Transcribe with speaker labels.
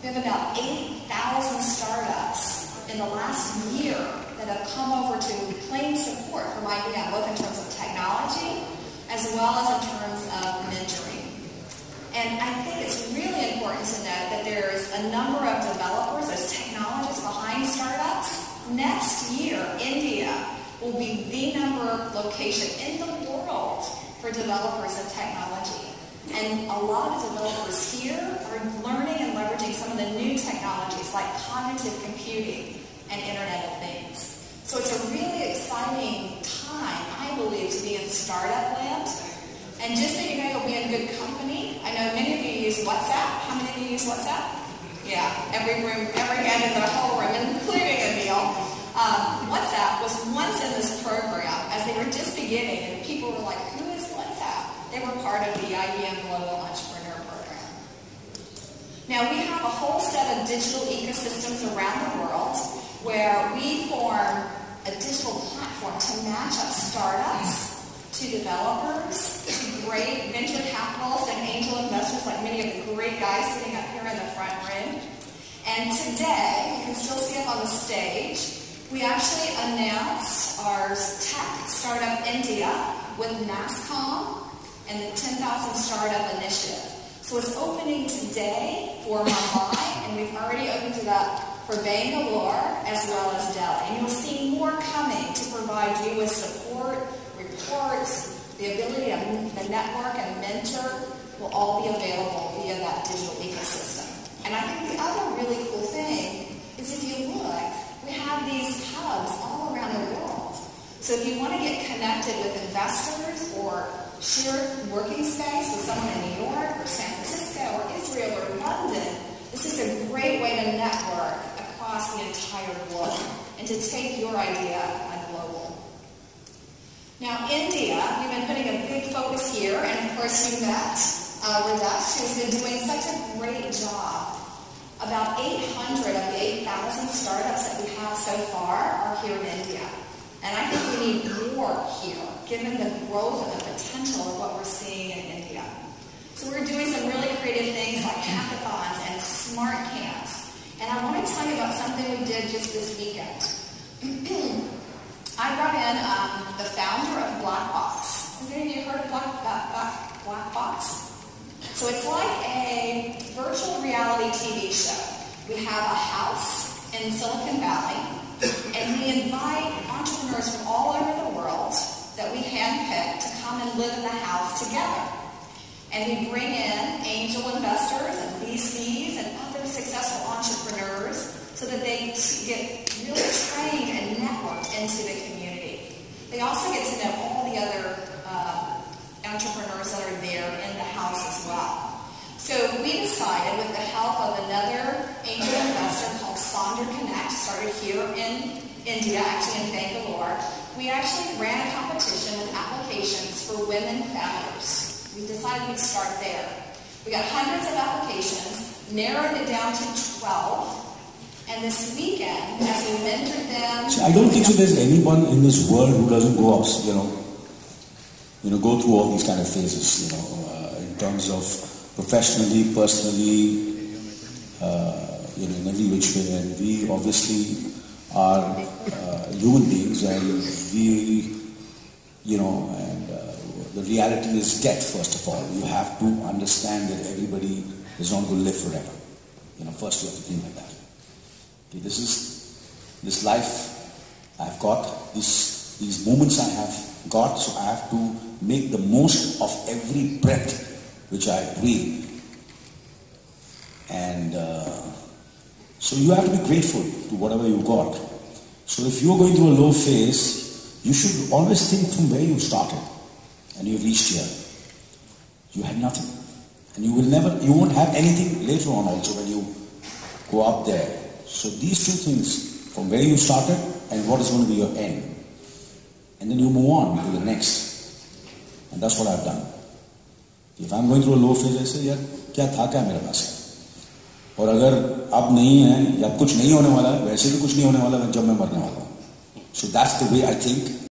Speaker 1: We have about 8,000 startups in the last year that have come over to claim support from IBM, both in terms of technology as well as in terms of mentoring. And I think it's really important to note that there's a number of developers, there's technologists behind startups. Next year, India will be the number location in the world for developers of technology. And a lot of developers here are learning and leveraging some of the new technologies like cognitive computing and Internet of Things. So it's a really exciting time, I believe, to be in startup land. And just so you know, you'll be in good company. I know many of you use WhatsApp. How many of you use WhatsApp? Yeah, every hand in the whole room, including Anil. WhatsApp was once in this program as they were just beginning, and people were like, who is WhatsApp? They were part of the IBM Global Entrepreneur Program. Now, we have a whole set of digital ecosystems around the world where we form a digital platform to match up startups to developers, to great venture capitalists and angel investors like many of the great guys sitting up here in the front room. And today, you can still see up on the stage, we actually announced our Tech Startup India with NASSCOM and the 10,000 Startup Initiative. So it's opening today for Mumbai, and we've already opened it up for Bangalore as well as Delhi. And you'll see more coming to provide you with support, reports, the ability to network and mentor will all be available via that digital ecosystem. And I think the other really cool thing is if you look, we have these hubs all around the world. So if you want to get connected with investors or share working space with someone in New York or San Francisco or Israel or London, this is a great way to network across the entire globe and to take your idea global. Now, India, we've been putting a big focus here, and of course you met Radesh, who's been doing such a great job. About 800 of the 8,000 startups that we have so far are here in India. And I think we need more here, given the growth and the potential of what we're seeing in India. So we're doing some really creative things like hackathons and smart camps. And I want to tell you about something we did just this weekend. I brought in the founder of Blackbox. Have any of you heard of Blackbox? So it's like a virtual reality TV show. We have a house in Silicon Valley, and we invite entrepreneurs from all over the world that we handpick to come and live in the house together. And we bring in angel investors and VCs and other successful entrepreneurs so that they get really trained and networked into the community. They also get to know all the other entrepreneurs that are there in the house as well. So we decided, with the help of another angel investor called Sonder Connect, started here in India, actually in Bangalore, we actually ran a competition with applications for women founders. We decided we'd start there. We got hundreds of applications, narrowed it down to 12, and this weekend, as we mentored them...
Speaker 2: So I don't think so there's anyone in this world who doesn't go up, go through all these kind of phases, in terms of professionally, personally, in every which way. And we obviously are human beings, and the reality is death, first of all. You have to understand that everybody is not going to live forever. First you have to think like that. Okay, this life I've got, these moments I have got, so I have to make the most of every breath which I breathe. And so you have to be grateful to whatever you got. So if you're going through a low phase, you should always think from where you started and you've reached here. You had nothing. And you won't have anything later on also when you go up there. So these two things, from where you started and what is going to be your end. And then you move on to the next. And that's what I've done. If I'm going through a low phase, I say, यार क्या था क्या मेरे पास है? और अगर अब नहीं है या कुछ नहीं होने वाला है, वैसे भी कुछ नहीं होने वाला है जब मैं मरने वाला हूँ. So that's the way I think.